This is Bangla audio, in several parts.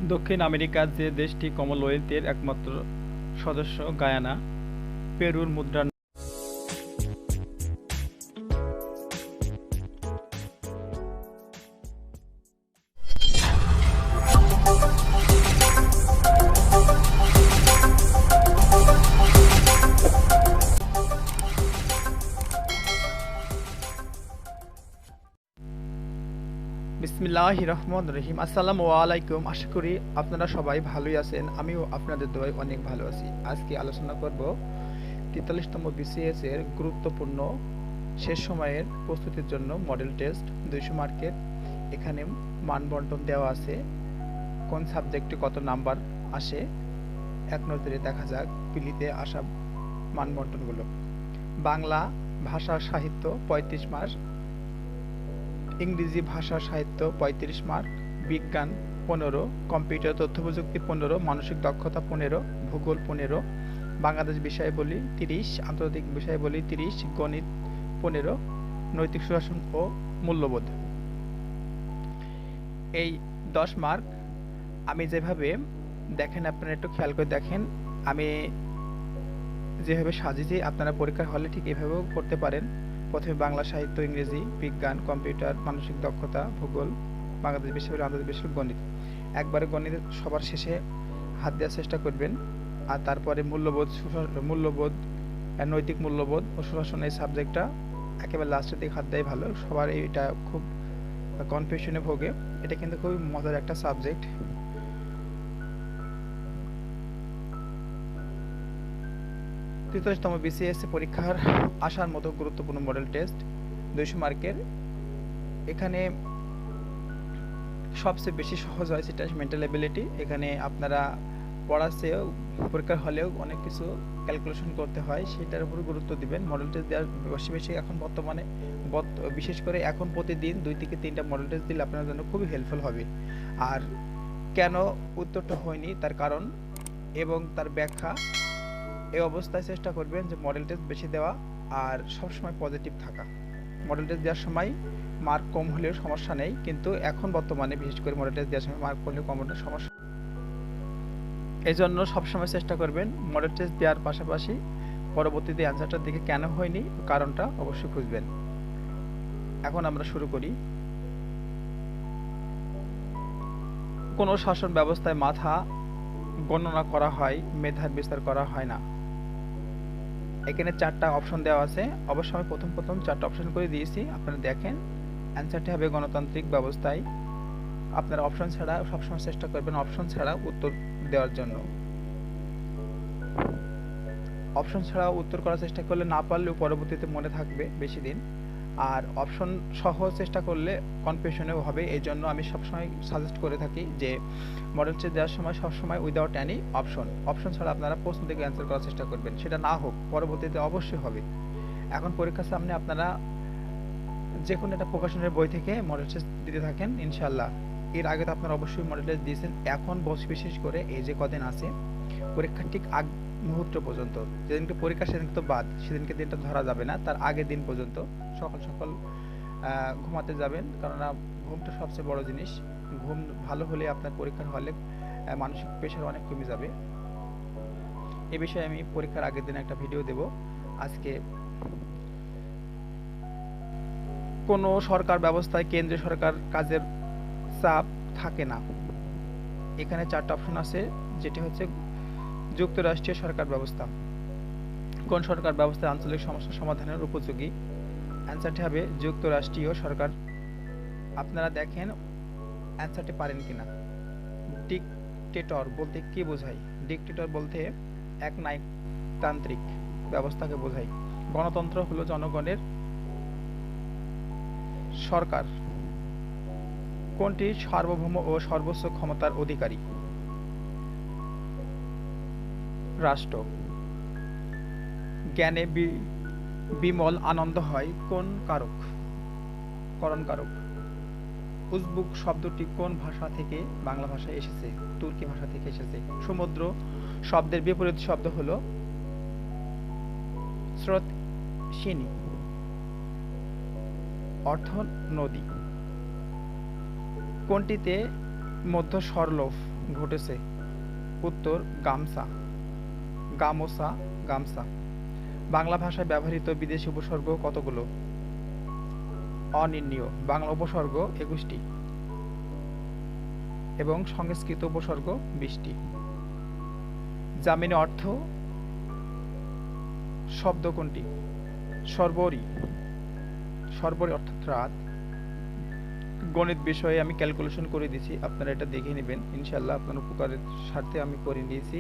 দক্ষিণ আমেরিকার যে দেশটি কমনওয়েলথের একমাত্র সদস্য গায়ানা, পেরুর মুদ্রার বিসমিল্লাহির রহমানির রহিম। আসসালামু আলাইকুম। আশা করি আপনারা সবাই ভালোই আছেন। আমিও আপনাদের দোয়ায় অনেক ভালো আছি। আজকে আলোচনা করব 43তম বিসিএস এর গুরুত্বপূর্ণ শেষ সময়ের প্রস্তুতির জন্য মডেল টেস্ট 200 মার্কের। এখানে মান বন্টন দেওয়া আছে, কোন সাবজেক্টে কত নাম্বার আসে এক নজরে দেখা যাক পিলিতে আসা মান বন্টনগুলো। বাংলা ভাষা সাহিত্য 35 মার্ক, ইংরেজি ভাষা সাহিত্য 35 মার্ক, বিজ্ঞান 15, কম্পিউটার তথ্য প্রযুক্তি 15, মানসিক দক্ষতা 15, ভূগোল 15, বাংলাদেশ বিষয়াবলী 30, আন্তর্জাতিক বিষয়াবলী 30, গণিত 15, নৈতিক সুশাসন ও মূল্যবোধ। এই 10 মার্ক আমি যেভাবে দেখেন, আপনারা একটু খেয়াল করে দেখেন, আমি যেভাবে সাজিয়েছি আপনারা পরীক্ষার হলে ঠিক এভাবেও করতে পারেন। প্রথমে বাংলা সাহিত্য, ইংরেজি, বিজ্ঞান, কম্পিউটার, মানসিক দক্ষতা, ভূগোল, বাংলাদেশ বিষয়াবলী, আন্তর্জাতিক বিষয়, গণিত। একবারে গণিত সবার শেষে হাত দেওয়ার চেষ্টা করবেন। আর তারপরে মূল্যবোধ, নৈতিক মূল্যবোধ ও সুশাসন, এই সাবজেক্টটা একেবারে লাস্টের দিকে হাত দেয় ভালো। সবার এটা খুব কনফিউশনে ভোগে। এটা কিন্তু খুবই মজার একটা সাবজেক্ট। তৃতীয়তম বিসিএস পরীক্ষার আসার মতো গুরুত্বপূর্ণ মডেল টেস্ট 200 মার্কের। এখানে সবচেয়ে বেশি সহজ হয় সেটা মেন্টাল এবিলিটি। এখানে আপনারা পড়ার চেয়েও পরীক্ষার হলেও অনেক কিছু ক্যালকুলেশন করতে হয়, সেটার উপর গুরুত্ব দিবেন। মডেল টেস্ট দেওয়ার বেশি এখন বর্তমানে বিশেষ করে এখন প্রতিদিন 2 থেকে 3টা মডেল টেস্ট দিলে আপনার জন্য খুবই হেল্পফুল হবে। আর কেন উত্তরটা হয়নি তার কারণ এবং তার ব্যাখ্যা, এই অবস্থায় চেষ্টা করবেন যে মডেল টেস্ট বেশি দেওয়া আর সবসময় পজিটিভ থাকা। মডেল টেস্ট দেওয়ার সময় মার্ক কম হলেও সমস্যা নেই, কিন্তু এখন বর্তমানে বিশেষ করে মডেল টেস্ট দেওয়ার সময় মার্ক করলে কম হলে সমস্যা। এই জন্য সবসময় চেষ্টা করবেন মডেল টেস্ট দেওয়ার পাশাপাশি পরবর্তীতে অ্যান্সারটার দিকে কেন হয়নি কারণটা অবশ্যই খুঁজবেন। এখন আমরা শুরু করি। কোনো শাসন ব্যবস্থায় মাথা গণনা করা হয়, মেধার বিস্তার করা হয় না। এখানে 4টা অপশন দেওয়া আছে। অবশ্যই আমি প্রথম 4টা অপশন করে দিয়েছি, আপনারা দেখেন। অ্যান্সারটি হবে গণতান্ত্রিক ব্যবস্থায়। আপনারা অপশন ছাড়া সবসময় চেষ্টা করবেন অপশন ছাড়া উত্তর দেওয়ার জন্য। অপশন ছাড়া উত্তর করার চেষ্টা করলে না পারলেও পরবর্তীতে মনে থাকবে বেশি দিন। আর অপশন সহ চেষ্টা করলে কনফিউশনেও হবে। এই জন্য আমি সবসময় সাজেস্ট করে থাকি যে মডেল টেস্ট দেওয়ার সময় সবসময় উইদাউট এনি অপশন ছাড়া আপনারা প্রশ্ন থেকে অ্যান্সার করার চেষ্টা করবেন। সেটা না হোক পরবর্তীতে অবশ্যই হবে। এখন পরীক্ষার সামনে আপনারা যে কোনো একটা প্রকাশনের বই থেকে মডেল টেস্ট দিতে থাকেন ইনশাল্লাহ। এর আগে তো আপনারা অবশ্যই মডেল টেস্ট দিয়েছেন। এখন বিশেষ করে এই যে কদিন আছে পরীক্ষার ঠিক আগ মুহূর্ত পর্যন্ত, যেদিনকে পরীক্ষা সেদিনকে তো বাদ, সেদিনকে দিনটা ধরা যাবে না, তার আগের দিন পর্যন্ত সকাল ঘুমাতে যাবেন, কেননা ঘুমটা সবচেয়ে বড় জিনিস। ঘুম ভালো হলে আপনার পরীক্ষার হলে মানসিক প্রেশার অনেক কমে যাবে। এ বিষয়ে আমি পরীক্ষার আগের দিন একটা ভিডিও দেব। আজকে কোনো সরকার ব্যবস্থায় কেন্দ্রীয় সরকার কাজের চাপ থাকে না। এখানে 4টা অপশন আছে, যেটি হচ্ছে যুক্তরাষ্ট্রীয় সরকার ব্যবস্থা। কোন সরকার ব্যবস্থা আঞ্চলিক সমস্যা সমাধানের উপযোগী? অ্যান্সারটি হবে যুক্তরাষ্ট্রীয় সরকার। আপনারা দেখেন অ্যান্সারটি পারেন কিনা। ডিকটেটর বলতে কি বোঝায়? ডিকটেটর বলতে এক নায়কতান্ত্রিক ব্যবস্থাকে বোঝায়। গণতন্ত্র হলো জনগণের সরকার। কোনটি সার্বভৌম ও সর্বোচ্চ ক্ষমতার অধিকারী? রাষ্ট্র। জ্ঞানে বিমল আনন্দ হয় কোন কারক? করণ কারক। উজবুক শব্দটি কোন ভাষা থেকে বাংলা ভাষায় এসেছে? তুর্কি ভাষা থেকে এসেছে। সমুদ্র শব্দের বিপরীত শব্দ হলো স্রোতস্বিনী। অর্থ নদী। কোনটিতে মধ্য স্বরলোপ ঘটেছে? উত্তর গামছা, গামোসা, গামছা। বাংলা ভাষায় ব্যবহৃত বিদেশি উপসর্গ কতগুলো? অনির্ণীয়। বাংলা উপসর্গ ২১টি এবং সংস্কৃত উপসর্গ ২০টি। যামিনী অর্থ শব্দ কোনটি? সর্বরী। সর্বরী অর্থাৎ রাত। গণিত বিষয়ে আমি ক্যালকুলেশন করে দিয়েছি, আপনারা এটা দেখে নেবেন ইনশাল্লাহ। আপনার উপকারের স্বার্থে আমি করে নিয়েছি,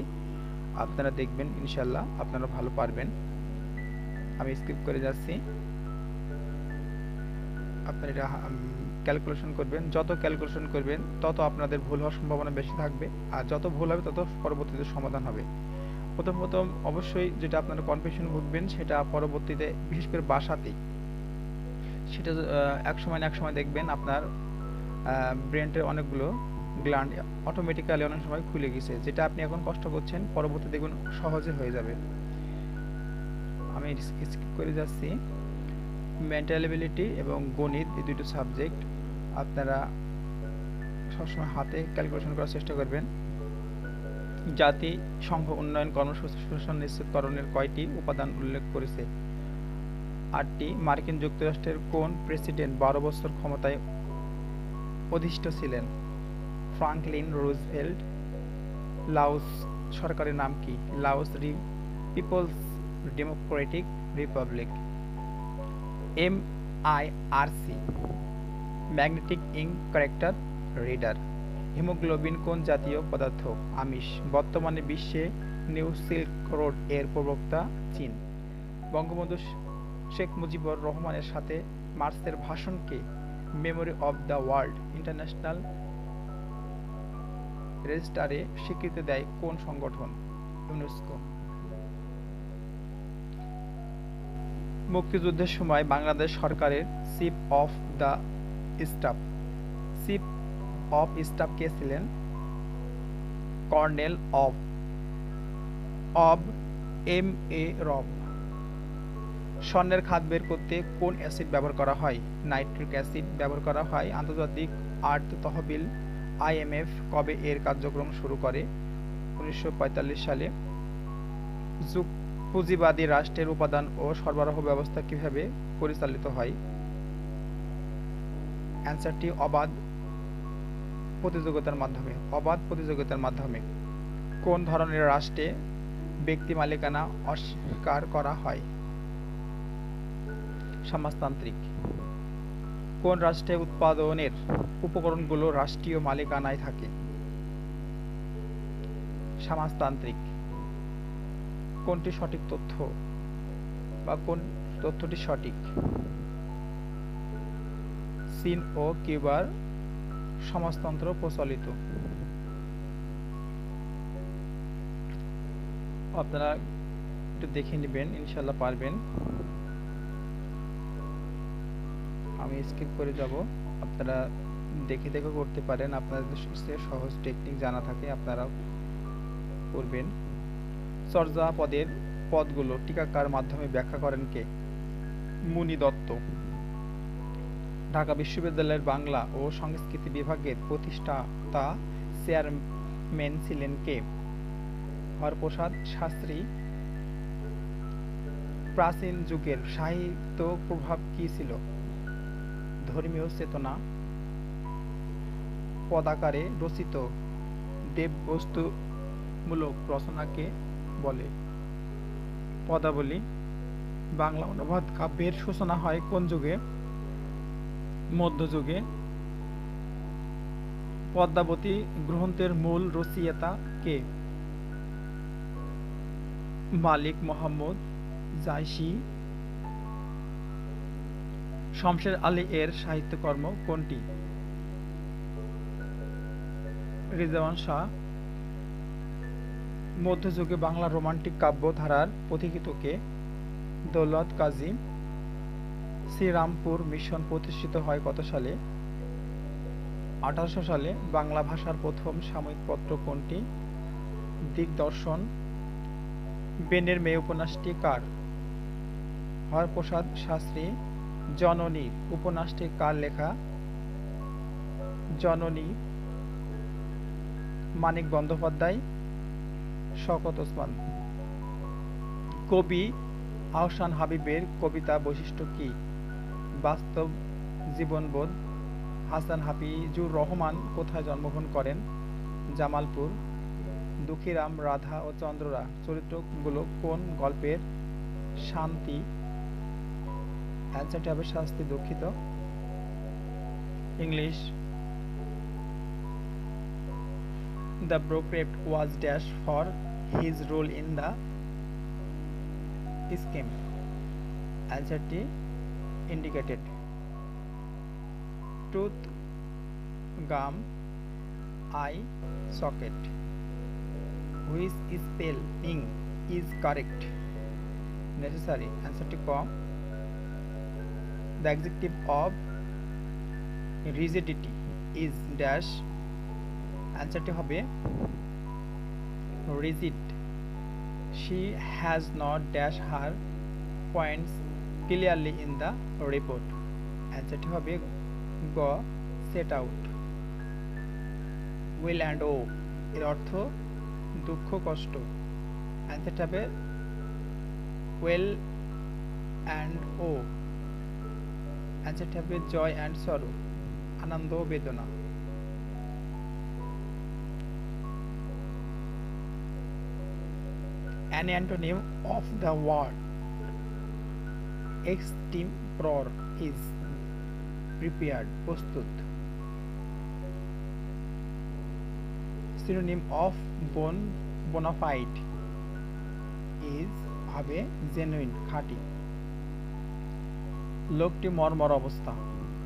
আপনারা দেখবেন ইনশাল্লাহ আপনারা ভালো পারবেন। আমি স্কিপ করে যাচ্ছি, আপনারা এটা ক্যালকুলেশন করবেন। যত ক্যালকুলেশন করবেন তত আপনাদের ভুল হওয়ার সম্ভাবনা বেশি থাকবে, আর যত ভুল হবে তত পরবর্তীতে সমাধান হবে। প্রথম অবশ্যই যেটা আপনারা কনফিউশন ভুগবেন সেটা পরবর্তীতে, বিশেষ করে বাসাতেই, সেটা এক সময় না এক সময় দেখবেন আপনার ব্রেনের অনেকগুলো গ্ল্যান্ড অটোমেটিক্যালি অনেক সময় খুলে গেছে, যেটা আপনি এখন কষ্ট করছেন পরবর্তী দেখবেন সহজে হয়ে যাবে। আমি স্কিপ করে যাচ্ছি। মেন্টাল এবিলিটি এবং গণিত এই দুটো সাবজেক্ট আপনারা সবসময় হাতে ক্যালকুলেশন করার চেষ্টা করবেন। জাতিসংঘ উন্নয়ন কর্মসূচি সুনিশ্চিতকরণের কয়টি উপাদান উল্লেখ করেছে? ৮টি। মার্কিন যুক্তরাষ্ট্রের কোন প্রেসিডেন্ট ১২ বছর ক্ষমতায় অধিষ্ঠিত ছিলেন? Franklin Roosevelt. লাওস সরকারের নাম কি? Laos People's Democratic Republic. MIRC magnetic ink character reader. Haemoglobin কোন জাতীয় পদার্থ? আমিষ। বর্তমানে বিশ্বে নিউ সিল্ক রোড এর প্রবক্তা চীন। বঙ্গবন্ধু শেখ মুজিবুর রহমানের সাথে মার্চের ভাষণকে memory of the world international রেজিস্টারে স্বীকৃতি দেয় কোন সংগঠন? ইউনেস্কো। মুক্তিযুদ্ধের সময় বাংলাদেশ সরকারের চিফ অফ দ্য স্টাফ কে ছিলেন? কর্নেল অব MA রব। স্বর্ণের খাদ বের করতে কোন অ্যাসিড ব্যবহার করা হয়? নাইট্রিক অ্যাসিড ব্যবহার করা হয়। আন্তর্জাতিক আর্থ তহবিল IMF কবে এর কার্যক্রম শুরু করে? ১৯৪৫ সালে। পুঁজিবাদী রাষ্ট্রের উপাদান ও সরবরাহ ব্যবস্থা কিভাবে পরিচালিত হয়? অ্যান্সারটি অবাধ প্রতিযোগিতার মাধ্যমে। অবাধ প্রতিযোগিতার মাধ্যমে। কোন ধরনের রাষ্ট্রে ব্যক্তি মালিকানা অস্বীকার করা হয়? সমাজতান্ত্রিক। কোন রাষ্ট্রে উৎপাদনের উপকরণগুলো রাষ্ট্রীয় মালিকানায় থাকে? সমাজতান্ত্রিক। কোনটি সঠিক তথ্য বা কোন তথ্যটি সঠিক? চীন ও কিউবার সমাজতন্ত্র প্রচলিত। আপনারা একটু দেখে নেবেন ইনশাল্লাহ পারবেন। আমি স্কিপ করে যাব, আপনারা দেখে দেখে করতে পারেন। আপনাদের সহজ টেকনিক জানা থাকে আপনারা করবেন। চর্যাপদের পদগুলো টিকাকার মাধ্যমে ব্যাখ্যা করেন কে? মুনি দত্ত। ঢাকা বিশ্ববিদ্যালয়ের বাংলা ও সংস্কৃতি বিভাগের প্রতিষ্ঠাতা চেয়ারম্যান ছিলেন কে? হরপ্রসাদ শাস্ত্রী। প্রাচীন যুগের সাহিত্য প্রভাব কি ছিল? ধর্মীয় চেতনা। পদাকারে রচিত দেববস্তুমূলক রচনাকে বলে? পদাবলী। বাংলা অনুবাদ কাব্যের সূচনা হয় কোন যুগে? মধ্যযুগে। পদ্মাবতী গ্রন্থের মূল রচয়িতা কে? মালিক মোহাম্মদ জায়সী। শমসের আলী এর সাহিত্যকর্ম কোনটি? রিজওয়ান শাহ। মধ্যযুগে বাংলা রোমান্টিক কাব্য ধারার পথিকৃৎ কে? দৌলত কাজী। শ্রীরামপুর মিশন প্রতিষ্ঠিত হয় কত সালে? 1800 সালে। বাংলা ভাষার প্রথম সাময়িক পত্র কোনটি? দিগদর্শন। বেনের মেয়ে উপন্যাসটি কার? হরপ্রসাদ শাস্ত্রী। জননী উপন্যাসটি কার লেখা? জননী মানিক বন্দ্যোপাধ্যায়, শওকত ওসমান। কবি আহসান হাবীবের কবিতা বৈশিষ্ট্য কি? বাস্তব জীবনবোধ। হাসান হাফিজুর রহমান কোথায় জন্মগ্রহণ করেন? জামালপুর। দুঃখীরাম, রাধা ও চন্দ্ররা চরিত্রগুলো কোন গল্পের? শান্তি। অ্যান্সারটি হবে শাস্তি দুঃখিত। English. The bureaucrat was dashed for his role in the scheme. অ্যান্সারটি indicated. Tooth, gum, eye socket. Which spelling is correct? Necessary. Answer ক. The adjective of rigidity is dash. Answer হবে rigid. She has not dash her points clearly in the report. Answer হবে গ. set out. will and o এর অর্থ দুঃখ কষ্ট। অ্যান্সার হবে well and o. অ্যান্সার হবে joy and sorrow, আনন্দ ও বেদনা। An antonym of the word extempore is prepared, প্রস্তুত। Synonym of bona fide is হবে genuine, খাঁটি। লোকটি মর্মর অবস্থা।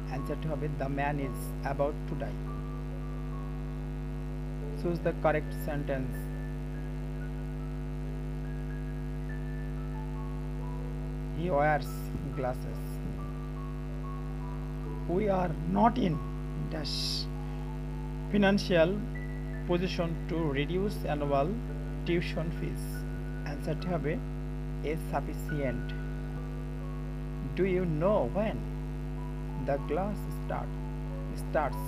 অ্যান্সারটি হবে the man is about to die. Choose the correct sentence. He wears glasses. We are not in dash financial position to reduce annual tuition fees. Answer হবে is sufficient. Do you know when the class starts?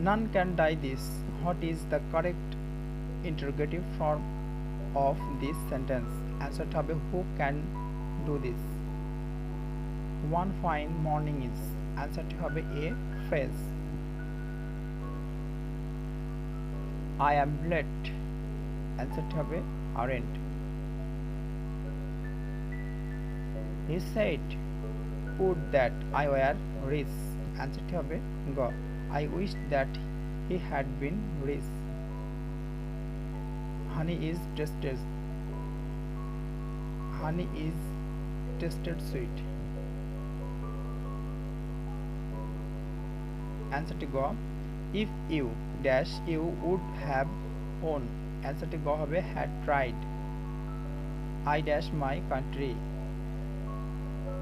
None can die this. What is the correct interrogative form of this sentence? Answer হবে who can do this? One fine morning is. Answer হবে a phrase. I am late. Answer হবে aren't. He said would that I were rich. Answer হবে go. I wish that he had been rich. Honey is tasted. Honey is tasted sweet. Answer to go. If you dash you would have won. Answer to go হবে had tried. I dash my country.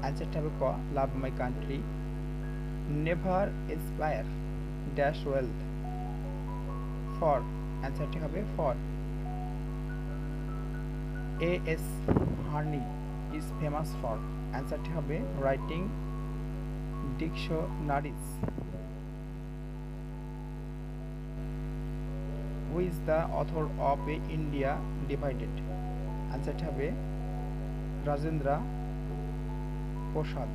Answer to go love my country. Never aspire dash wealth. For. Answer to হবে for. A.S. Harney is famous for. Answer to হবে writing dictionaries. Who is the author of India Divided? Answer হবে Rajendra Prasad.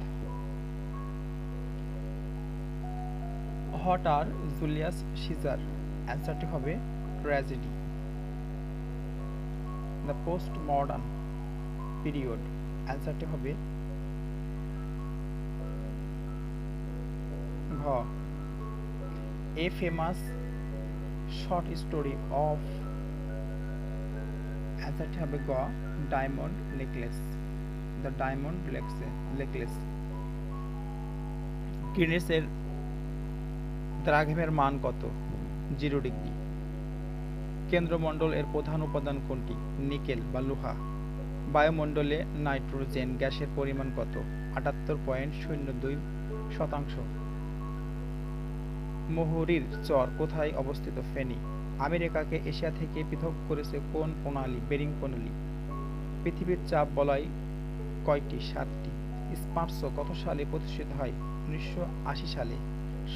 What are Julius Caesar? Answer হবে tragedy. The postmodern period. Answer হবে ঘ. A famous short story of. Answer হবে গ. Diamond necklace. The diamond necklace. গ্রিনিচের দ্রাঘিমের মান কত? 0 ডিগ্রি। কেন্দ্রমণ্ডল এর প্রধান উপাদান কোনটি? নিকেল বা লোহা। বায়ুমণ্ডলে নাইট্রোজেন গ্যাসের পরিমাণ কত? 78.02%। মুহুরীর চর কোথায় অবস্থিত? ফেনী। আমেরিকাকে এশিয়া থেকে পৃথক করেছে কোন প্রণালী? বেরিং প্রণালী। পৃথিবীর চাপ বলয় কয়টি? 7টি। স্পার্স কত সালে প্রতিষ্ঠিত হয়? 1980 সালে।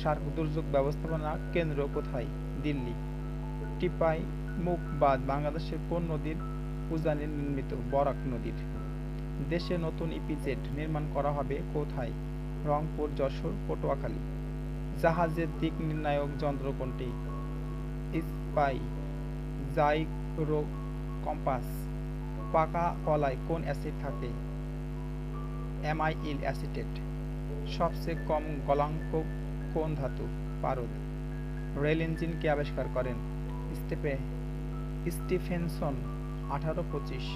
সার্ক দুর্যোগ ব্যবস্থাপনা কেন্দ্র কোথায়? দিল্লি। টিপাই মুখ বাঁধ বাংলাদেশের কোন নদীর উজানে নির্মিত? বরাক নদীর। দেশে নতুন ইপিজেড নির্মাণ করা হবে কোথায়? রংপুর, যশোর, পটুয়াখালী। জাহাজের দিক নির্ণায়ক যন্ত্র কোনটি? Spy, gyro compass. পাকা কলায় কোন অ্যাসিড থাকে? Amyl acetate. সবচেয়ে কম গলনাঙ্ক কোন ধাতু? পারদ। রেল ইঞ্জিন কে আবিষ্কার করেন? স্টিফেনসন। 1825।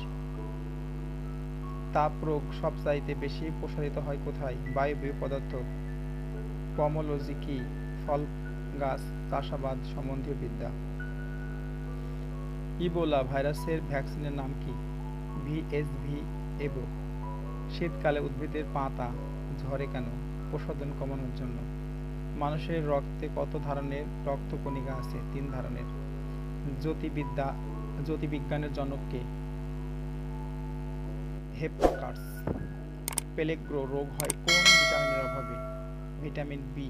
তাপরোগ সবচাইতে বেশি প্রসারিত হয় কোথায়? বায়বীয় পদার্থ। পমোলজি কি? ফল গাছ চাষাবাদ সম্বন্ধীয় বিদ্যা। ইবোলা ভাইরাসের ভ্যাকসিনের নাম কি? ভিএসভি এভো। শীতকালে উদ্ভিদের পাতা ঝরে কেন? প্রসাধন কমানোর জন্য। মানুষের রক্তে কত ধরনের রক্তকণিকা আছে? 3 ধরনের। জ্যোতির্বিজ্ঞানের জনক কে? হিপ্পার্কাস। পেলেগ্রো রোগ হয় কোন ভিটামিনের অভাবে? Vitamin B.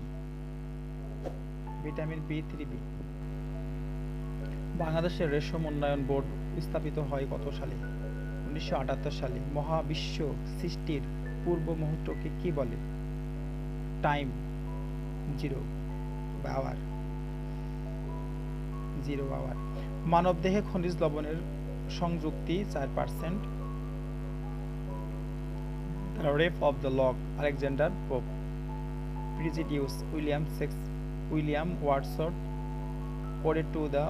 ভিটামিন B3 বাংলাদেশের রেশম উন্নয়ন বোর্ড স্থাপিত হয় কত সালে? 1978 সালে। মহাবিশ্ব সৃষ্টির পূর্ব মুহূর্তকে কি বলে? Time zero hour. মানবদেহে খনিজ লবণের সংযুক্তি 4%। The Rape of the Lock, Alexander Pope. Presidius, William Wordsworth. Ode to the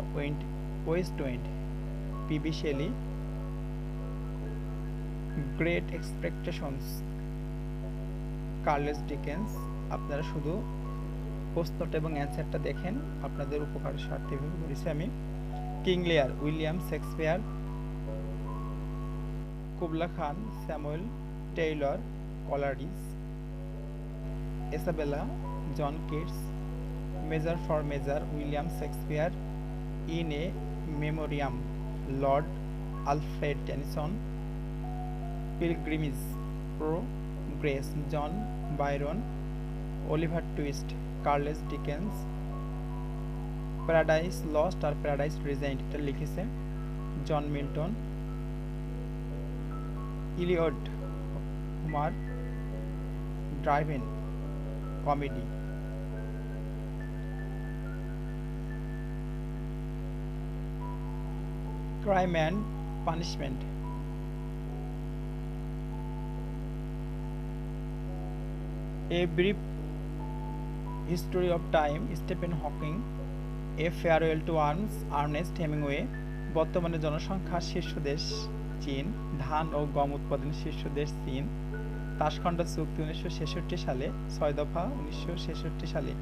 West Wind, P.B. Shelley. Great Expectations, Carles Dickens. আপনারা শুধু প্রশ্নটা এবং অ্যান্সারটা দেখেন, আপনাদের উপকারের স্বার্থে বলেছি আমি। King Lear, William Shakespeare. Kubla Khan, Samuel Taylor Coleridge. Isabella, John Keats. Measure for Measure, William Shakespeare. In a Memoriam, Lord Alfred Tennyson. Pilgrimage Progress, John Byron. Oliver Twist, Charles Dickens. Paradise Lost আর প্যারাডাইস রিজেন্ট, এটা লিখেছে John Milton. Iliad, Homer. Drive in comedy. Crime and punishment. A Brief History of Time, Stephen Hawking. A Farewell to Arms, Ernest Hemingway. বর্তমানে জনসংখ্যার শীর্ষ দেশ চীন। ধান ও গম উৎপাদনের শীর্ষ দেশ চীন। তাশখন্ড চুক্তি 1966 সালে। 6 দফা 1966 সালে।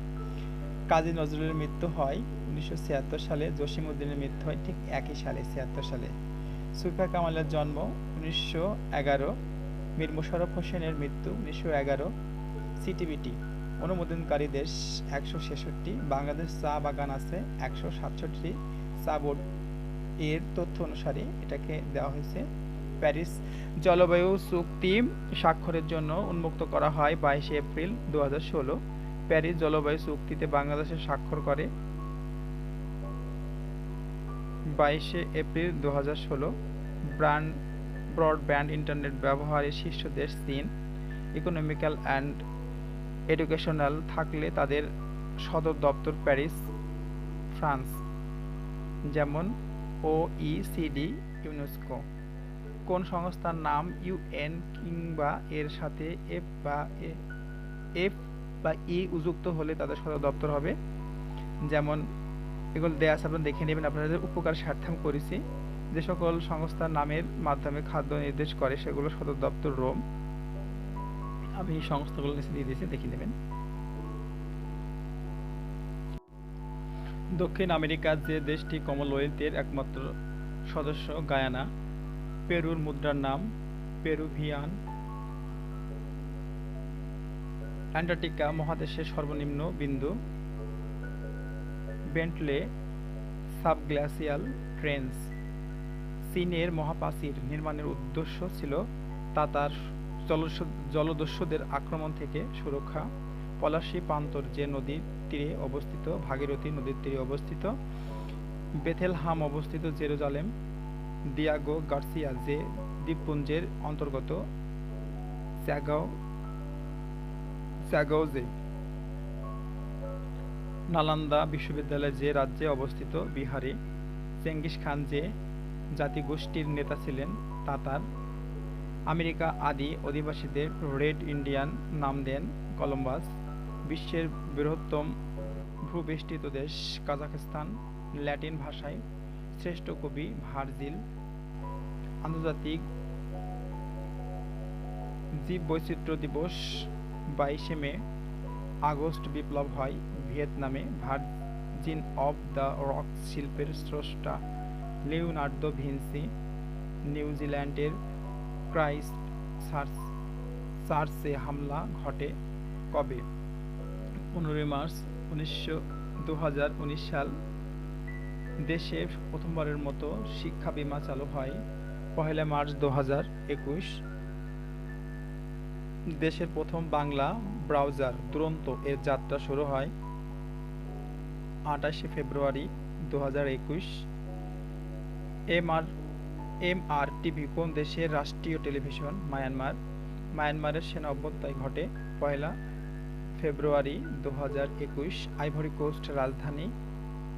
কাজী নজরুলের মৃত্যু হয় 1976 সালে। জসিমউদ্দিনের মৃত্যু হয় ঠিক একই সালে, 76 সালে। সুলফা কামালের জন্ম 1911। মীর মোশাররফ হোসেনের মৃত্যু 1911। সিটিবিটি অনুমোদনকারী দেশ 166। বাংলাদেশ চা বাগান আছে 167। চা বোর্ড এর তথ্য অনুসারে এটাকে দেওয়া হয়েছে। প্যারিস জলবায়ু চুক্তি স্বাক্ষরের জন্য উন্মুক্ত করা হয় 22 এপ্রিল 2016। প্যারিস জলবায়ু চুক্তিতে বাংলাদেশে স্বাক্ষর করে 22 এপ্রিল 2016। ব্রডব্যান্ড ইন্টারনেট ব্যবহারের শীর্ষ দেশ চীন। ইকোনমিক্যাল অ্যান্ড এডুকেশনাল থাকলে তাদের সদর দপ্তর প্যারিস, ফ্রান্স। যেমন OECD, ইউনেস্কো। কোন সংস্থার নাম UN কিংবা এর সাথে F বা E যুক্ত হলে তাদের সদর দপ্তর হবে? যেমন এগুলো দেয়া আছে, আপনারা দেখে নেবেন, আপনাদের উপকার স্বার্থে আমি করেছি। যে সকল সংস্থার নামের মাধ্যমে খাদ্য নির্দেশ করে সেগুলো সদর দপ্তর রোম। আমি এই সংস্থাগুলো নিচে দিয়ে দিয়েছি, দেখে নেবেন। দক্ষিণ আমেরিকার যে দেশটি কমনওয়েলথের একমাত্র সদস্য গায়ানা। পেরুর মুদ্রার নাম পেরুভিয়ান। অ্যান্টার্কটিকা মহাদেশের সর্বনিম্ন বিন্দু। Bentley subglacial trench. চীনের মহাপ্রাচীর নির্মাণের উদ্দেশ্য ছিল তাতার জলদস্যুদের আক্রমণ থেকে সুরক্ষা। পলাশী প্রান্তর যে নদীর তীরে অবস্থিত, ভাগীরথী নদীর তীরে অবস্থিত। বেথেলহাম অবস্থিত জেরুজালেম। দিয়াগো গার্সিয়া যে দ্বীপপুঞ্জের অন্তর্গত। স্যাগাওজে। নালন্দা বিশ্ববিদ্যালয় যে রাজ্যে অবস্থিত, বিহারে। চেঙ্গিস খান যে জাতিগোষ্ঠীর নেতা ছিলেন, তাতার। আমেরিকা আদি অধিবাসীদের রেড ইন্ডিয়ান নাম দেন কলম্বাস। বিশ্বের বৃহত্তম ভূবেষ্টিত দেশ কাজাখস্তান। ল্যাটিন ভাষায় শ্রেষ্ঠ কবি ভার্জিল। আন্তর্জাতিক জীববৈচিত্র্য দিবস 22শে মে। আগস্ট বিপ্লব হয় ভিয়েতনামে। ভার্জিন অব দ্য রক শিল্পের স্রষ্টা লিওনার্দো ভিঞ্চি। নিউজিল্যান্ডের ক্রাইস্ট চার্চে হামলা ঘটে কবে? 15 মার্চ 2019 সাল। দেশে প্রথমবারের মতো শিক্ষা বীমা চালু হয় 1 মার্চ 2021। দেশের প্রথম বাংলা ব্রাউজার দুরন্ত এর যাত্রা শুরু হয় 28 ফেব্রুয়ারি 2021। MRTV কোন দেশের রাষ্ট্রীয় টেলিভিশন? মায়ানমার। মায়ানমারের সেনা অভ্যুত্থান ঘটে 1 ফেব্রুয়ারি 2021। আইভরি কোস্ট রাজধানী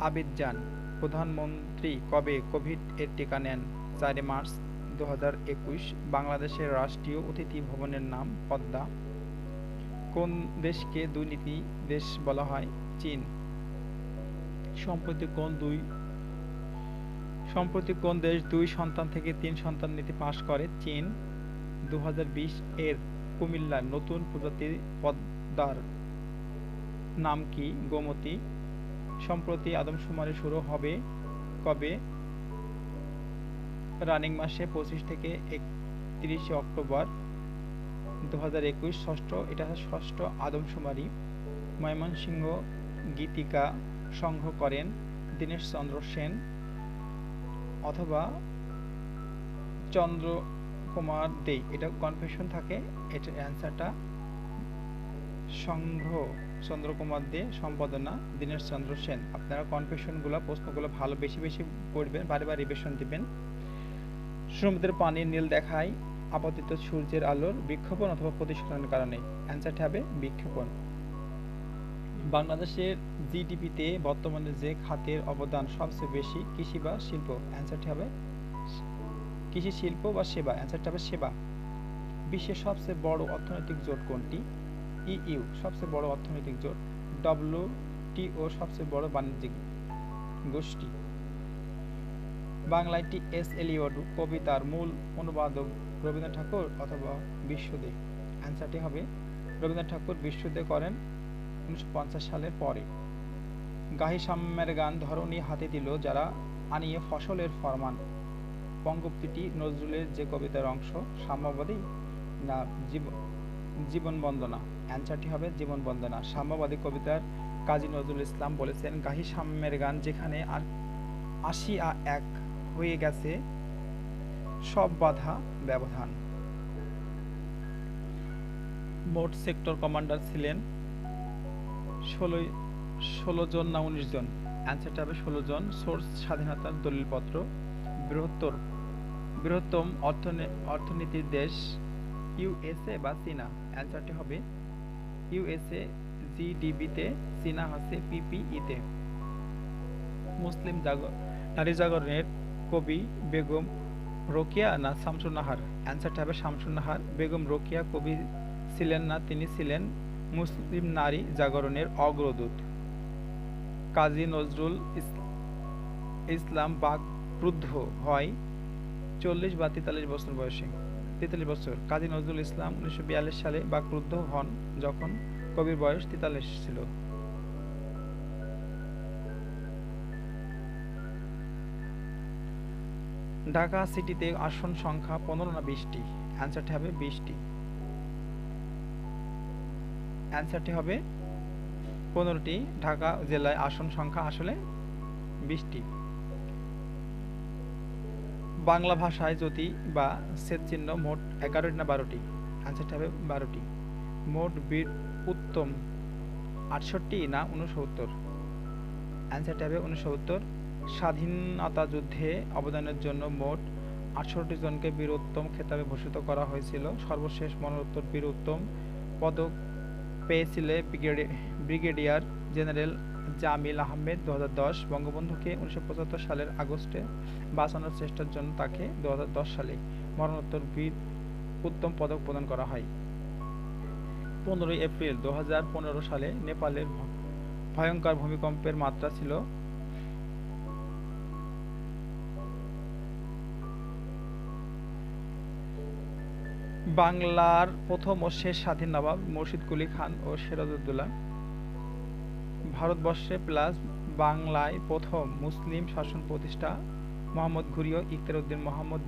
আবিদজান। প্রধানমন্ত্রী কবে কোভিড এর টিকা নেন? 4 মার্চ 2021। বাংলাদেশের রাষ্ট্রীয় অতিথি ভবনের নাম পদ্মা। কোন দেশকে দুর্নীতি দেশ বলা হয়? চীন। সম্প্রতি কোন দেশ 2 সন্তান থেকে 3 সন্তান নীতি পাস করে? চীন। 2020 এর কুমিল্লার নতুন প্রজাতির পদ্মার নাম কি? গোমতী। সম্প্রতি আদমশুমারি শুরু হবে কবে? রানিং মাসে 25 থেকে 31 অক্টোবর 2021। এটা ষষ্ঠ আদমশুমারি। ময়মনসিংহ গীতিকা সংগ্রহ করেন দীনেশচন্দ্র সেন অথবা চন্দ্রকুমার দে। এটা কনফিউশন থাকে, এটার অ্যান্সারটা সংগ্রহ চন্দ্রকুমার দে, সম্পাদনা দীনেশচন্দ্র সেন। আপনারা কনফিউশনগুলো প্রশ্নগুলো ভালো বেশি বেশি পড়বেন, বারবার রিভিশন দিবেন। সমুদ্রের পানি নীল দেখায় আপাতিত সূর্যের আলোর বিক্ষেপণ অথবা প্রতিসরণের কারণে? অ্যান্সারটি হবে বিক্ষেপণ। বাংলাদেশের জিডিপিতে বর্তমানে যে খাতের অবদান সবচেয়ে বেশি? কৃষি বা শিল্প? অ্যান্সারটি হবে কৃষি, শিল্প বা সেবা। অ্যান্সারটি হবে সেবা। বিশ্বের সবচেয়ে বড় অর্থনৈতিক জোট কোনটি? ইইউ সবচেয়ে বড় অর্থনৈতিক জোট। WTO সবচেয়ে বড় বাণিজ্যিক গোষ্ঠী। বাংলায় টি.এস. এলিয়ট কবিতার মূল অনুবাদক রবীন্দ্রনাথ ঠাকুর অথবা বিশ্বদে? অ্যান্সারটি হবে রবীন্দ্রনাথ ঠাকুর। বিশ্বদে করেন 1950 সালের পরে। গাহি সাম্যের গান ধরণী হাতে দিল যারা আনিয়ে ফসলের ফরমান। পঙ্গক্তিটি নজরুলের যে কবিতার অংশ? সাম্যবাদী না জীবন বন্দনা? অ্যান্সারটি হবে জীবন বন্দনা। সাম্যবাদী কবিতার কাজী নজরুল ইসলাম বলেছেন, গাহি সাম্যের গান যেখানে আর 80 এক হয়ে গেছে সব বাধা ব্যবধান। মোট সেক্টর কমান্ডার ছিলেন 16 জন না 19 জন? অ্যান্সারটা হবে 16 জন। সোর্স স্বাধীনতার দলিলপত্র। বৃহত্তম অর্থনীতির দেশ ইউএসএ বা চীনা? অ্যান্সারটি হবে ইউএসএ জিডিপিতে, চীনা হচ্ছে পিপিইতে। মুসলিম নারী জাগরণের কবি বেগম রোকেয়া না শামসুন নাহার? অ্যান্সারটা হবে শামসুন নাহার। বেগম রোকেয়া কবি ছিলেন না, তিনি ছিলেন মুসলিম নারী জাগরণের অগ্রদূত। কাজী নজরুল ইসলাম বাকরুদ্ধ হয় 40 বা 43 বছর বয়সে? 43 বছর। কাজী নজরুল ইসলাম 1942 সালে বাকরুদ্ধ হন যখন কবির বয়স 43 ছিল। ঢাকা সিটিতে আসন সংখ্যা 15 না 20টি? অ্যান্সারটি হবে 20টি। অ্যান্সারটি হবে 15টি। ঢাকা জেলায় আসন সংখ্যা আসলে 20টি। বাংলা ভাষায় জ্যোতি বা ছেদ চিহ্ন মোট 11টি না 12টি? অ্যান্সারটি হবে 12টি। মোট বীর উত্তম 68 না 69? অ্যান্সারটা হবে 69। স্বাধীনতা যুদ্ধে অবদানের জন্য মোট 68 জনকে বীরোত্তম খেতাবে ভূষিত করা হয়েছিল। সর্বশেষ মরণোত্তর বীরোত্তম পদক পেয়েছিলে ব্রিগেডিয়ার জেনারেল জামিল আহমেদ 2010। বঙ্গবন্ধুকে 1975 সালের আগস্টে বাঁচানোর চেষ্টার জন্য তাকে 2010 সালে মরণোত্তর বীর উত্তম পদক প্রদান করা হয়। 15 এপ্রিল 2015 সালে নেপালের ভয়ঙ্কর ভূমিকম্পের মাত্রা ছিল বাংলার প্রথম ও শেষ স্বাধীন নবাব মুর্শিদ কুলি খান ও সিরাজউদ্দৌলা। ভারতবর্ষে প্লাস বাংলায় প্রথম মুসলিম শাসন প্রতিষ্ঠা মোহাম্মদ ঘুরি ও ইখতিয়ার উদ্দিন মোহাম্মদ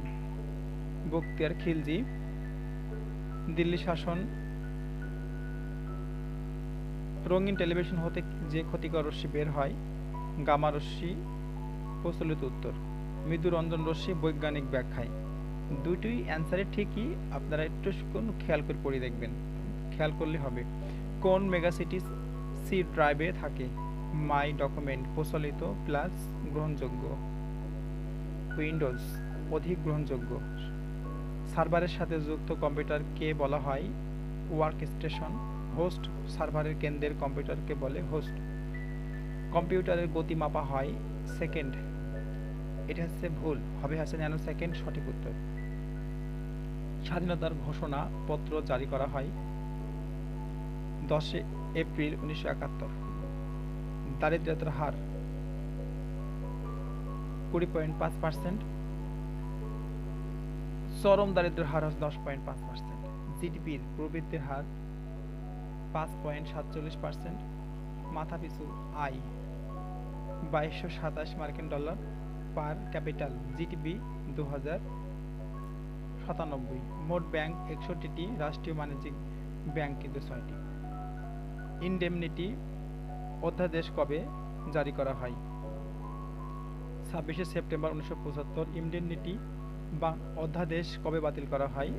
বখতিয়ার খিলজি। দিল্লি শাসন রঙিন টেলিভিশন হতে যে ক্ষতিকর রশ্মি বের হয় গামা রশ্মি। প্রচলিত উত্তর। মৃদু রঞ্জন রশ্মি বৈজ্ঞানিক ব্যাখ্যায়। দুটোই অ্যান্সারে ঠিকই, আপনারা একটু খেয়াল করে পড়ে দেখবেন, খেয়াল করলে হবে। কোন মেগাসিটি সি ড্রাইভে থাকে? মাই ডকুমেন্ট। প্রচলিত প্লাস গ্রহণযোগ্য। উইন্ডোজ অধিক গ্রহণযোগ্য। সার্ভারের সাথে যুক্ত কম্পিউটারকে বলা হয় ওয়ার্কস্টেশন। হোস্ট সার্ভারের কেন্দ্রের কম্পিউটারকে বলে হোস্ট। কম্পিউটারের গতি মাপা হয় সেকেন্ড। এটা হচ্ছে ভুল, হবে হচ্ছে ন্যানো সেকেন্ড সঠিক উত্তর। স্বাধীনতার ঘোষণা পত্র জারি করা হয় 10 এপ্রিল 1971। দারিদ্র্যতার হার 20.5%। চরম দারিদ্র্যের হার হচ্ছে 10.5%। জিডিপির প্রবৃদ্ধির হার 5.47%। মাথাপিছু আয় 2227 মার্কিন ডলার পার ক্যাপিটাল। জিডিপি 2097। মোট ব্যাংক 61টি, রাষ্ট্রীয় বাণিজ্যিক ব্যাংক কিন্তু 6টি। ইনডেমনিটি অধ্যাদেশ কবে জারি করা হয়? 26 সেপ্টেম্বর 1975। ইনডেমনিটি বা অধ্যাদেশ কবে বাতিল করা হয়?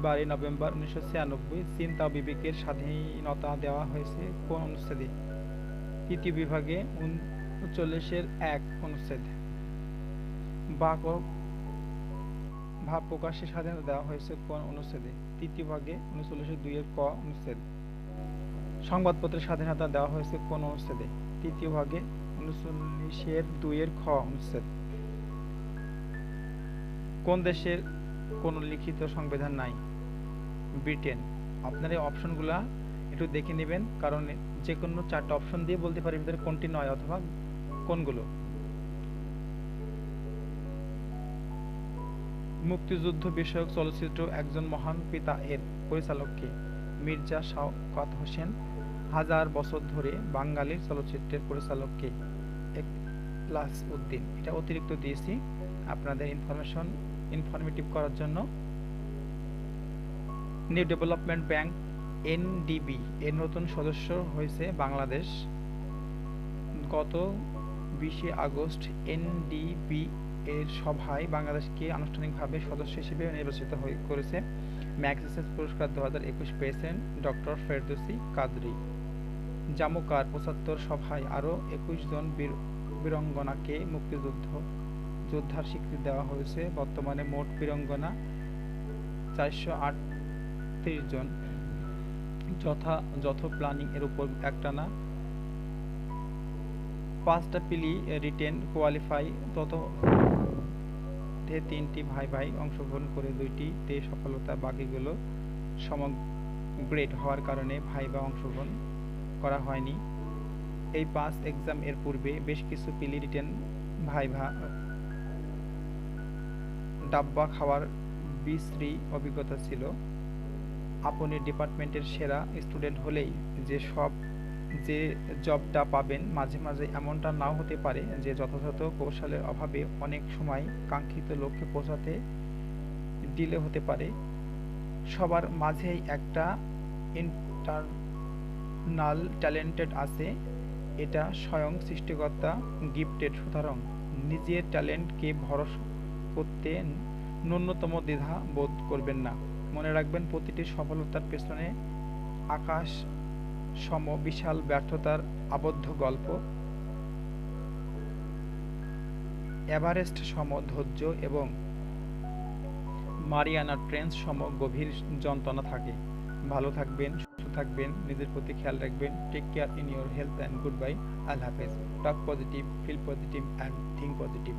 12 নভেম্বর 1996। চিন্তা ও বিবেকের স্বাধীনতা দেওয়া হয়েছে কোন অনুচ্ছেদে? তৃতীয় বিভাগে 39-1 অনুচ্ছেদ। বাক ও ভাব প্রকাশের স্বাধীনতা দেওয়া হয়েছে কোন অনুচ্ছেদে? তৃতীয় ভাগে 39-2 ক অনুচ্ছেদ। সংবাদপত্রের স্বাধীনতা দেওয়া হয়েছে কোন অনুচ্ছেদে? তৃতীয় ভাগে 39-2 খ অনুচ্ছেদ। কোন দেশের কোন লিখিত সংবিধান নাই? ব্রিটেন। আপনার এই অপশনগুলা একটু দেখে নেবেন, কারণ যে কোনো 4টা অপশন দিয়ে বলতে পারি ভিতরে কোনটি নয় অথবা কোনগুলো। মুক্তিযুদ্ধ বিষয়ক চলচ্চিত্র একজন মহান পিতা এর পরিচালক কে? মির্জা শওকত হোসেন। হাজার বছর ধরে বাঙালির চলচ্চিত্রের পরিচালক কে? এখলাস উদ্দিন। এটা অতিরিক্ত দিয়েছি আপনাদের ইনফরমেটিভ করার জন্য। নিউ ডেভেলপমেন্ট ব্যাংক এনডিবি এর নতুন সদস্য হয়েছে বাংলাদেশ। গত 20 আগস্ট এনডিবি এর সভায় বাংলাদেশকে আনুষ্ঠানিকভাবে সদস্য হিসেবে নির্বাচিত করেছে। ম্যাগসেসে পুরস্কার 2021 পেয়েছেন ডক্টর ফেরদৌসী কাদরী। জামুকার 75 সভায় আরও 21 জন বীরাঙ্গনাকে মুক্তিযোদ্ধার স্বীকৃতি দেওয়া হয়েছে। বর্তমানে মোট বীরাঙ্গনা 438 জন। যথ প্ল্যানিং এর উপর একটানা 5টা পিলি রিটেন কোয়ালিফাই, তত 3টি ভাই ভাই অংশগ্রহণ করে 2টিতে সফলতা, বাকিগুলো সমগ্রেড হওয়ার কারণে ভাইবা অংশগ্রহণ করা হয়নি। এই 5 এক্সাম এর পূর্বে বেশ কিছু পিলি রিটেন ভাইভা ডাব্বা খাওয়ার বিশ্রী অভিজ্ঞতা ছিল। আপনি ডিপার্টমেন্টের সেরা স্টুডেন্ট হলেই যে জবটা পাবেন, মাঝে মাঝে এমনটা নাও হতে পারে যে যথাযথ কৌশলের অভাবে অনেক সময় কাঙ্ক্ষিত লক্ষ্যে পৌঁছাতে ডিলে হতে পারে। সবার মাঝেই একটা ইন্টারনাল ট্যালেন্টেড আছে, এটা স্বয়ং সৃষ্টিকর্তা গিফটেড। সুতরাং নিজের ট্যালেন্টকে ভরসা করতে ন্যূনতম দ্বিধা বোধ করবেন না। মনে রাখবেন, প্রতিটি সফলতার পেছনে আকাশ সম বিশাল ব্যর্থতার আবদ্ধ গল্প, এভারেস্ট সম ধৈর্য এবং মারিয়ানা ট্রেঞ্চ সম গভীর যন্ত্রণা থাকে। ভালো থাকবেন, সুস্থ থাকবেন, নিজের প্রতি খেয়াল রাখবেন। Take care in your health and good bye. আল্লাহ হাফেজ। Talk positive, feel positive and think positive.